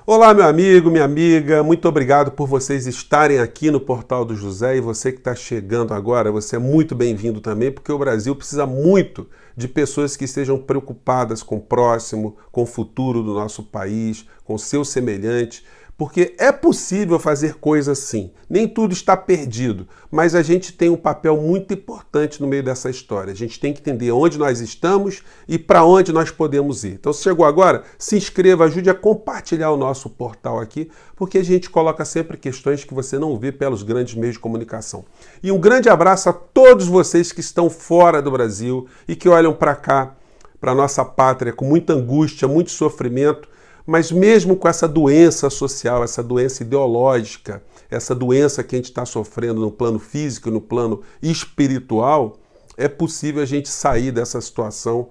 Olá, meu amigo, minha amiga, muito obrigado por vocês estarem aqui no Portal do José, e você que está chegando agora, você é muito bem-vindo também, porque o Brasil precisa muito de pessoas que estejam preocupadas com o próximo, com o futuro do nosso país, com o seu semelhante, porque é possível fazer coisas sim. Nem tudo está perdido, mas a gente tem um papel muito importante no meio dessa história. A gente tem que entender onde nós estamos e para onde nós podemos ir. Então, se chegou agora, se inscreva, ajude a compartilhar o nosso portal aqui, porque a gente coloca sempre questões que você não vê pelos grandes meios de comunicação. E um grande abraço a todos vocês que estão fora do Brasil e que olham para cá, para a nossa pátria, com muita angústia, muito sofrimento. Mas mesmo com essa doença social, essa doença ideológica, essa doença que a gente está sofrendo no plano físico e no plano espiritual, é possível a gente sair dessa situação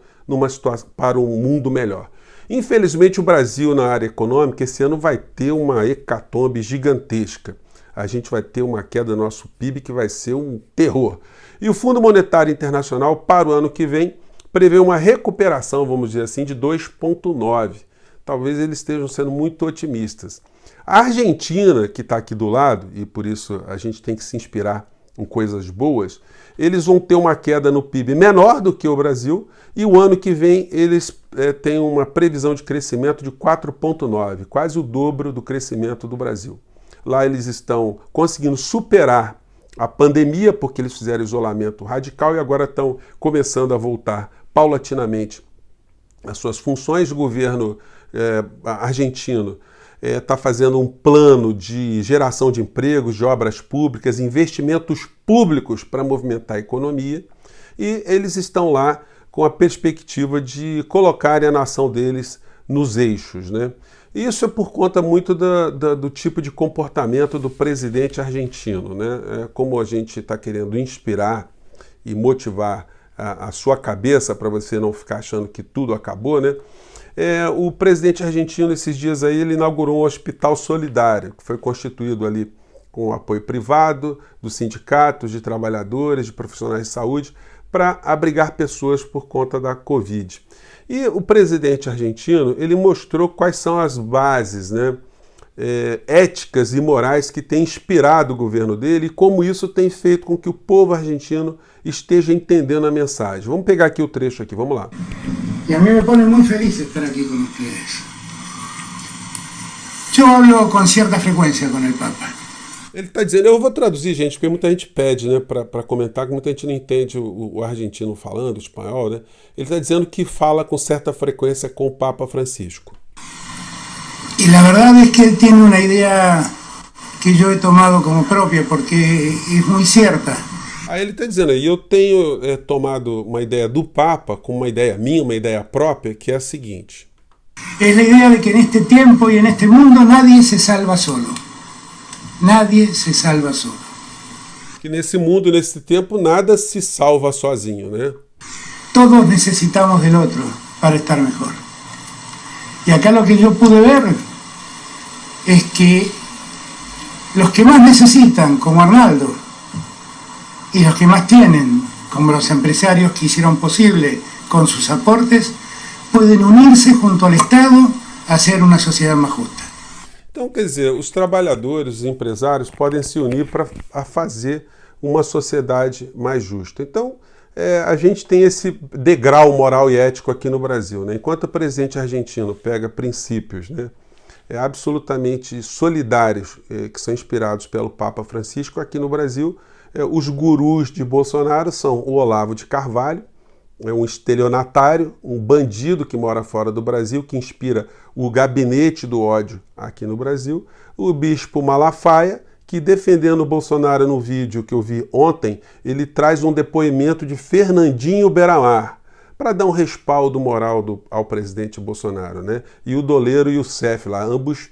para um mundo melhor. Infelizmente, o Brasil, na área econômica, esse ano vai ter uma hecatombe gigantesca. A gente vai ter uma queda do nosso PIB que vai ser um terror. E o Fundo Monetário Internacional, para o ano que vem, prevê uma recuperação, vamos dizer assim, de 2,9%. Talvez eles estejam sendo muito otimistas. A Argentina, que está aqui do lado, e por isso a gente tem que se inspirar em coisas boas, eles vão ter uma queda no PIB menor do que o Brasil, e o ano que vem eles têm uma previsão de crescimento de 4,9%, quase o dobro do crescimento do Brasil. Lá eles estão conseguindo superar a pandemia, porque eles fizeram isolamento radical e agora estão começando a voltar paulatinamente às suas funções. O governo argentino está fazendo um plano de geração de empregos, de obras públicas, investimentos públicos para movimentar a economia, e eles estão lá com a perspectiva de colocarem a nação deles nos eixos, né? Isso é por conta muito do tipo de comportamento do presidente argentino, né? Como a gente está querendo inspirar e motivar a sua cabeça para você não ficar achando que tudo acabou, né? O presidente argentino, esses dias aí, ele inaugurou um hospital solidário, que foi constituído ali com o apoio privado, dos sindicatos, de trabalhadores, de profissionais de saúde, para abrigar pessoas por conta da Covid. E o presidente argentino, ele mostrou quais são as bases, né, éticas e morais que têm inspirado o governo dele e como isso tem feito com que o povo argentino esteja entendendo a mensagem. Vamos pegar aqui o trecho aqui, vamos lá. Y a mí me pone muy feliz estar aquí con ustedes. Yo hablo con cierta frecuencia con el Papa. Ele está dizendo, eu vou traduzir, gente, porque muita gente pede, né, para comentar, que muita gente não entende o argentino falando, o espanhol, né? Ele está dizendo que fala com certa frequência com o Papa Francisco. Y la verdad es que él tiene una idea que yo he tomado como propia, porque es muy cierta. Aí ele está dizendo, e eu tenho tomado uma ideia do Papa, como uma ideia minha, uma ideia própria, que é a seguinte. Es la idea de que en este tiempo y en este mundo nadie se salva solo. Nadie se salva solo. Que nesse mundo, nesse tempo, nada se salva sozinho, né? Todos necesitamos del otro para estar mejor. Y acá lo que yo pude ver es que los que más necesitan, como Arnaldo, y los que más tienen, como los empresarios que hicieron posible con sus aportes, pueden unirse junto al Estado a hacer una sociedad más justa. Então, quer dizer, os trabalhadores, os empresários podem se unir para fazer uma sociedade mais justa. Então, a gente tem esse degrau moral e ético aqui no Brasil, né? Enquanto o presidente argentino pega princípios, né, absolutamente solidários, que são inspirados pelo Papa Francisco, aqui no Brasil, os gurus de Bolsonaro são o Olavo de Carvalho, um estelionatário, um bandido que mora fora do Brasil, que inspira o gabinete do ódio aqui no Brasil, o bispo Malafaia, que defendendo o Bolsonaro no vídeo que eu vi ontem, ele traz um depoimento de Fernandinho Beiramar, para dar um respaldo moral ao presidente Bolsonaro, né? E o Doleiro e o Cef lá, ambos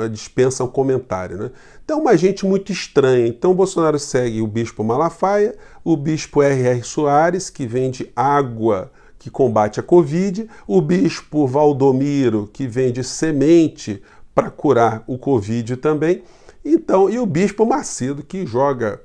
dispensam comentário, né? Então, uma gente muito estranha. Então, o Bolsonaro segue o bispo Malafaia, o bispo R.R. Soares, que vende água que combate a Covid, o bispo Valdomiro, que vende semente para curar o Covid também, então, e o bispo Macedo, que joga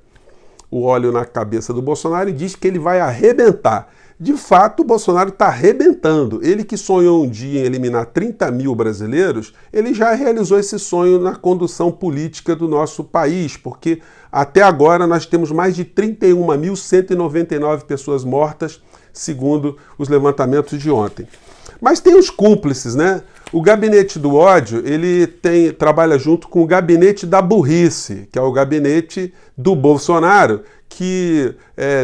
o óleo na cabeça do Bolsonaro e diz que ele vai arrebentar. de fato, o Bolsonaro está arrebentando. Ele que sonhou um dia em eliminar 30 mil brasileiros, ele já realizou esse sonho na condução política do nosso país, porque até agora nós temos mais de 31.199 pessoas mortas, segundo os levantamentos de ontem. Mas tem os cúmplices, né? O gabinete do ódio, ele trabalha junto com o gabinete da burrice, que é o gabinete do Bolsonaro, que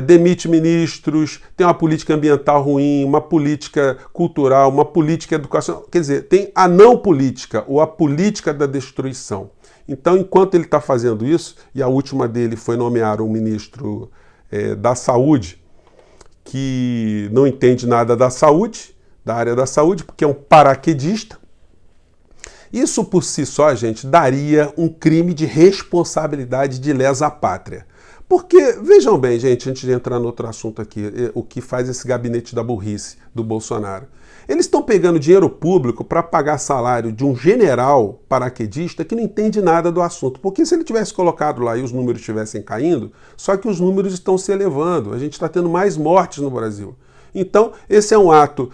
demite ministros, tem uma política ambiental ruim, uma política cultural, uma política educacional. Quer dizer, tem a não política, ou a política da destruição. Então, enquanto ele está fazendo isso, e a última dele foi nomear um ministro da saúde, que não entende nada da saúde, da área da saúde, porque é um paraquedista. Isso por si só, gente, daria um crime de responsabilidade de lesa pátria. Porque, vejam bem, gente, antes de entrar no outro assunto aqui, o que faz esse gabinete da burrice do Bolsonaro. Eles estão pegando dinheiro público para pagar salário de um general paraquedista que não entende nada do assunto. Porque se ele tivesse colocado lá e os números estivessem caindo, só que os números estão se elevando. A gente está tendo mais mortes no Brasil. Então, esse é um ato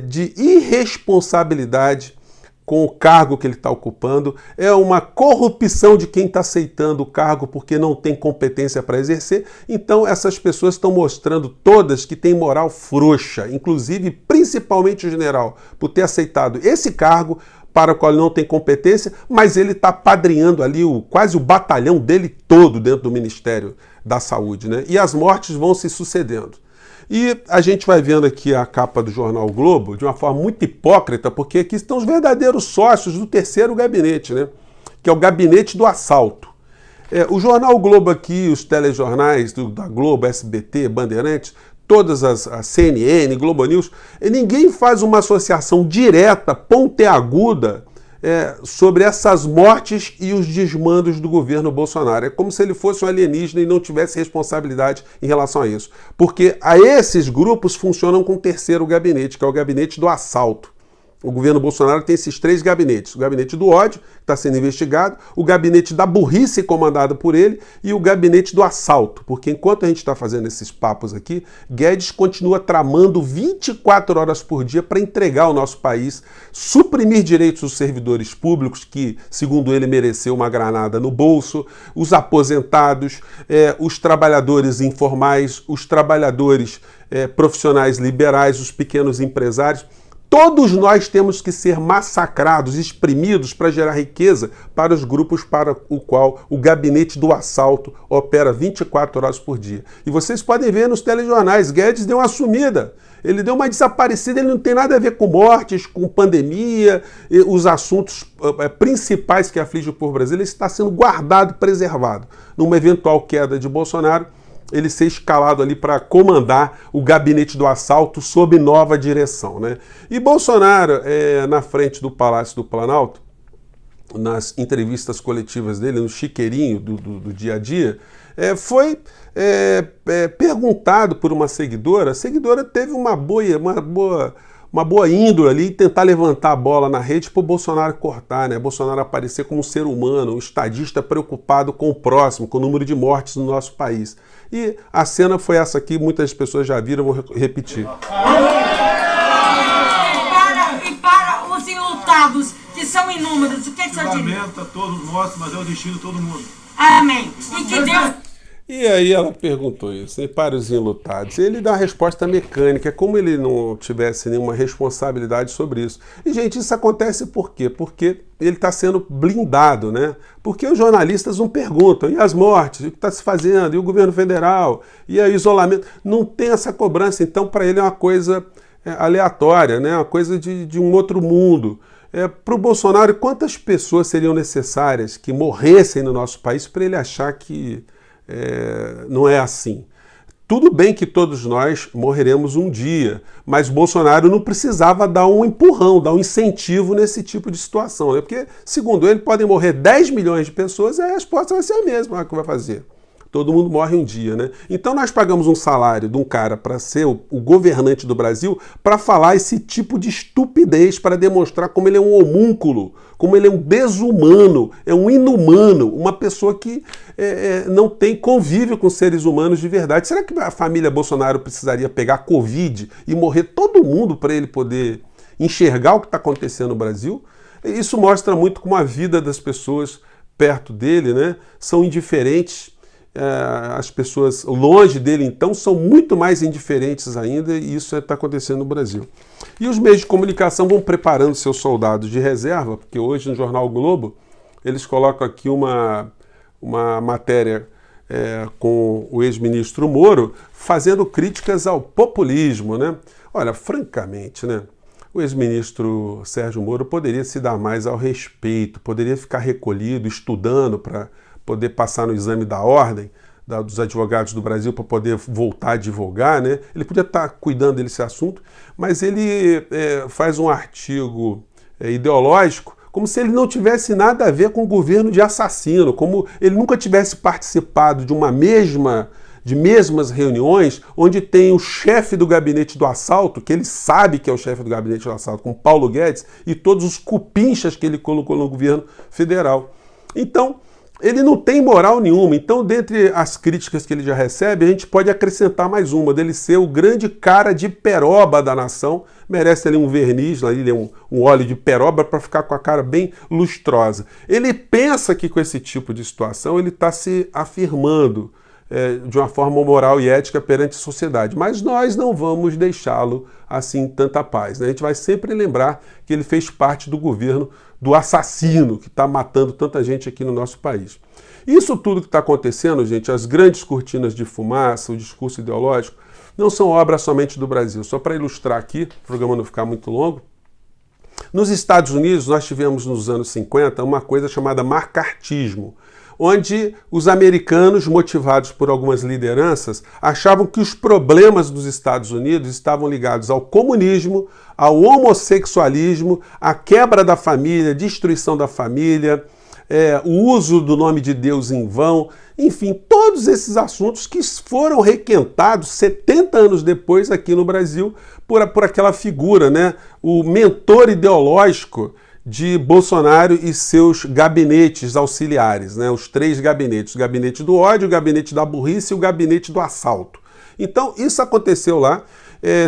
de irresponsabilidade com o cargo que ele está ocupando, é uma corrupção de quem está aceitando o cargo porque não tem competência para exercer. Então, essas pessoas estão mostrando todas que têm moral frouxa, inclusive, principalmente o general, por ter aceitado esse cargo para o qual ele não tem competência, mas ele está apadrinhando ali quase o batalhão dele todo dentro do Ministério da Saúde, né? E as mortes vão se sucedendo. E a gente vai vendo aqui a capa do jornal o Globo de uma forma muito hipócrita, porque aqui estão os verdadeiros sócios do terceiro gabinete, né? Que é o gabinete do assalto. O jornal o Globo aqui, os telejornais da Globo, SBT, Bandeirantes, todas as CNN, Globo News, ninguém faz uma associação direta, pontiaguda, sobre essas mortes e os desmandos do governo Bolsonaro. É como se ele fosse um alienígena e não tivesse responsabilidade em relação a isso. Porque esses grupos funcionam com o terceiro gabinete, que é o gabinete do assalto. O governo Bolsonaro tem esses três gabinetes. O gabinete do ódio, que está sendo investigado, o gabinete da burrice, comandado por ele, e o gabinete do assalto. Porque enquanto a gente está fazendo esses papos aqui, Guedes continua tramando 24 horas por dia para entregar ao nosso país, suprimir direitos dos servidores públicos, que, segundo ele, mereceu uma granada no bolso, os aposentados, os trabalhadores informais, os trabalhadores profissionais liberais, os pequenos empresários. Todos nós temos que ser massacrados, exprimidos para gerar riqueza para os grupos para o qual o gabinete do assalto opera 24 horas por dia. E vocês podem ver nos telejornais, Guedes deu uma sumida, ele deu uma desaparecida, ele não tem nada a ver com mortes, com pandemia, os assuntos principais que afligem o povo brasileiro, ele está sendo guardado, preservado. Numa eventual queda de Bolsonaro, ele ser escalado ali para comandar o gabinete do assalto sob nova direção, né? E Bolsonaro, na frente do Palácio do Planalto, nas entrevistas coletivas dele, no chiqueirinho do dia a dia, foi perguntado por uma seguidora. A seguidora teve uma boa índole ali, tentar levantar a bola na rede para o Bolsonaro cortar, né? Bolsonaro aparecer como um ser humano, um estadista preocupado com o próximo, com o número de mortes no nosso país. E a cena foi essa aqui, muitas pessoas já viram, vou repetir. E para os enlutados, que são inúmeros, o que você diz? Lamenta todos nós, mas é o destino de todo mundo. Amém. E que Deus... E aí ela perguntou isso, e para os enlutados. Ele dá uma resposta mecânica, como ele não tivesse nenhuma responsabilidade sobre isso. E, gente, isso acontece por quê? Porque ele está sendo blindado, né? Porque os jornalistas não perguntam, e as mortes, e o que está se fazendo, e o governo federal, e o isolamento. Não tem essa cobrança, então para ele é uma coisa aleatória, né? Uma coisa de um outro mundo. Para o Bolsonaro, quantas pessoas seriam necessárias que morressem no nosso país para ele achar que não é assim? Tudo bem que todos nós morreremos um dia, mas Bolsonaro não precisava dar um empurrão, dar um incentivo nesse tipo de situação, né? Porque, segundo ele, podem morrer 10 milhões de pessoas e a resposta vai ser a mesma que vai fazer. Todo mundo morre um dia, né? Então nós pagamos um salário de um cara para ser o governante do Brasil para falar esse tipo de estupidez, para demonstrar como ele é um homúnculo, como ele é um desumano, é um inumano, uma pessoa que não tem convívio com seres humanos de verdade. Será que a família Bolsonaro precisaria pegar Covid e morrer todo mundo para ele poder enxergar o que está acontecendo no Brasil? Isso mostra muito como a vida das pessoas perto dele, né, são indiferentes. As pessoas longe dele, então, são muito mais indiferentes ainda, e isso está acontecendo no Brasil. E os meios de comunicação vão preparando seus soldados de reserva, porque hoje no Jornal o Globo eles colocam aqui uma matéria com o ex-ministro Moro fazendo críticas ao populismo, né? Olha, francamente, né, o ex-ministro Sérgio Moro poderia se dar mais ao respeito, poderia ficar recolhido, estudando para poder passar no exame da ordem dos advogados do Brasil para poder voltar a advogar, né? Ele podia estar cuidando desse assunto, mas ele faz um artigo ideológico como se ele não tivesse nada a ver com o governo de assassino, como ele nunca tivesse participado de mesmas reuniões onde tem o chefe do gabinete do assalto, que ele sabe que é o chefe do gabinete do assalto, com Paulo Guedes, e todos os cupinchas que ele colocou no governo federal. Então, ele não tem moral nenhuma. Então, dentre as críticas que ele já recebe, a gente pode acrescentar mais uma, dele ser o grande cara de peroba da nação. Merece ali um verniz, ali um óleo de peroba para ficar com a cara bem lustrosa. Ele pensa que com esse tipo de situação ele está se afirmando de uma forma moral e ética perante a sociedade. Mas nós não vamos deixá-lo assim em tanta paz, né? A gente vai sempre lembrar que ele fez parte do governo do assassino que está matando tanta gente aqui no nosso país. Isso tudo que está acontecendo, gente, as grandes cortinas de fumaça, o discurso ideológico, não são obra somente do Brasil. Só para ilustrar aqui, o programa não ficar muito longo, nos Estados Unidos nós tivemos nos anos 50 uma coisa chamada macartismo, onde os americanos, motivados por algumas lideranças, achavam que os problemas dos Estados Unidos estavam ligados ao comunismo, ao homossexualismo, à quebra da família, destruição da família, o uso do nome de Deus em vão, enfim, todos esses assuntos que foram requentados 70 anos depois aqui no Brasil por aquela figura, né, o mentor ideológico de Bolsonaro e seus gabinetes auxiliares, né? Os 3 gabinetes, o gabinete do ódio, o gabinete da burrice e o gabinete do assalto. Então, isso aconteceu lá,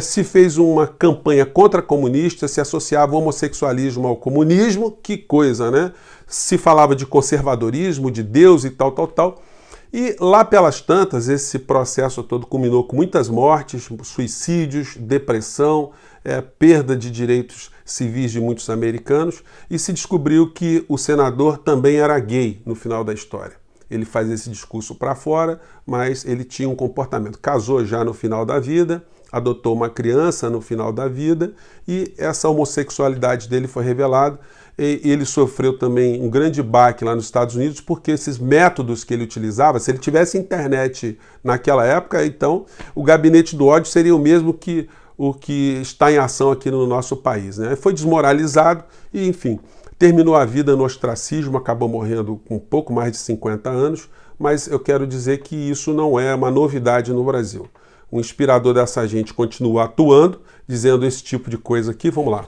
se fez uma campanha contra-comunista, se associava o homossexualismo ao comunismo, que coisa, né? Se falava de conservadorismo, de Deus e tal. E lá pelas tantas, esse processo todo culminou com muitas mortes, suicídios, depressão, perda de direitos civis de muitos americanos, e se descobriu que o senador também era gay no final da história. Ele faz esse discurso para fora, mas ele tinha um comportamento. Casou já no final da vida, adotou uma criança no final da vida, e essa homossexualidade dele foi revelada. E ele sofreu também um grande baque lá nos Estados Unidos, porque esses métodos que ele utilizava, se ele tivesse internet naquela época, então o gabinete do ódio seria o mesmo que o que está em ação aqui no nosso país, né? Foi desmoralizado e, enfim, terminou a vida no ostracismo, acabou morrendo com pouco mais de 50 anos, mas eu quero dizer que isso não é uma novidade no Brasil. O inspirador dessa gente continua atuando, dizendo esse tipo de coisa aqui. Vamos lá.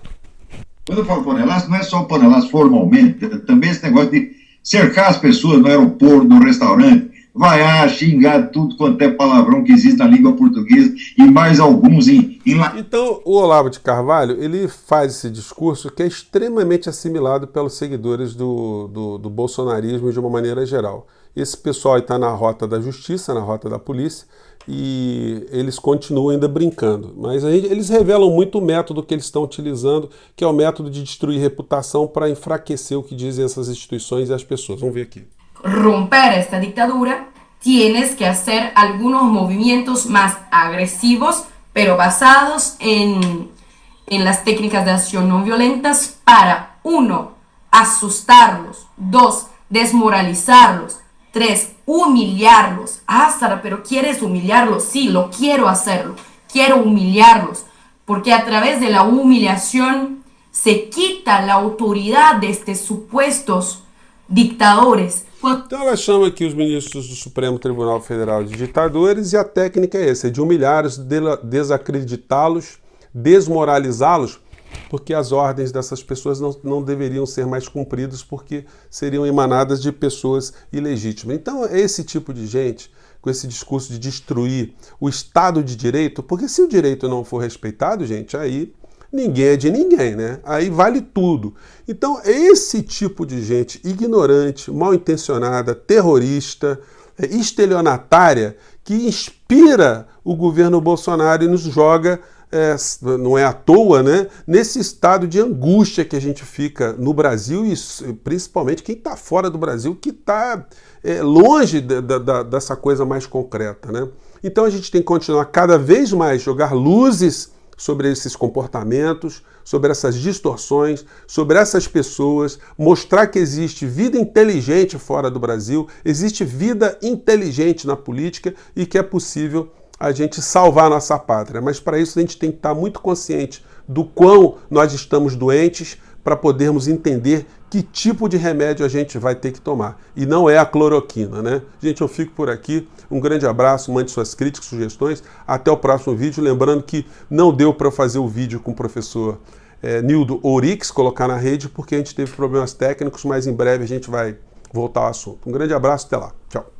Quando eu falo panelaço, não é só panelaço formalmente, também esse negócio de cercar as pessoas no aeroporto, no restaurante, vaiar, xingar tudo quanto é palavrão que existe na língua portuguesa e mais alguns em Então, o Olavo de Carvalho, ele faz esse discurso que é extremamente assimilado pelos seguidores do bolsonarismo de uma maneira geral. Esse pessoal está na rota da justiça, na rota da polícia, e eles continuam ainda brincando. Mas eles revelam muito o método que eles estão utilizando, que é o método de destruir reputação para enfraquecer o que dizem essas instituições e as pessoas. Vamos ver aqui. Romper esta dictadura, tienes que hacer algunos movimientos más agresivos, pero basados en las técnicas de acción no violentas para, 1, asustarlos, 2, desmoralizarlos, 3, humillarlos. Ah, Sara, pero ¿quieres humillarlos? Sí, lo quiero hacerlo. Quiero humillarlos, porque a través de la humillación se quita la autoridad de estos supuestos dictadores Então ela chama aqui os ministros do Supremo Tribunal Federal de ditadores e a técnica é essa, é de humilhá-los, desacreditá-los, desmoralizá-los, porque as ordens dessas pessoas não deveriam ser mais cumpridas porque seriam emanadas de pessoas ilegítimas. Então é esse tipo de gente, com esse discurso de destruir o Estado de Direito, porque se o direito não for respeitado, gente, aí ninguém é de ninguém, né? Aí vale tudo. Então, esse tipo de gente ignorante, mal intencionada, terrorista, estelionatária, que inspira o governo Bolsonaro e nos joga, não é à toa, né? Nesse estado de angústia que a gente fica no Brasil e principalmente quem está fora do Brasil, que está longe dessa coisa mais concreta, né? Então, a gente tem que continuar cada vez mais jogar luzes sobre esses comportamentos, sobre essas distorções, sobre essas pessoas, mostrar que existe vida inteligente fora do Brasil, existe vida inteligente na política e que é possível a gente salvar a nossa pátria. Mas para isso a gente tem que estar muito consciente do quão nós estamos doentes para podermos entender que tipo de remédio a gente vai ter que tomar. E não é a cloroquina, né? Gente, eu fico por aqui. Um grande abraço, mande suas críticas, sugestões. Até o próximo vídeo. Lembrando que não deu para fazer o vídeo com o professor Nildo Ourix, colocar na rede, porque a gente teve problemas técnicos, mas em breve a gente vai voltar ao assunto. Um grande abraço, até lá. Tchau.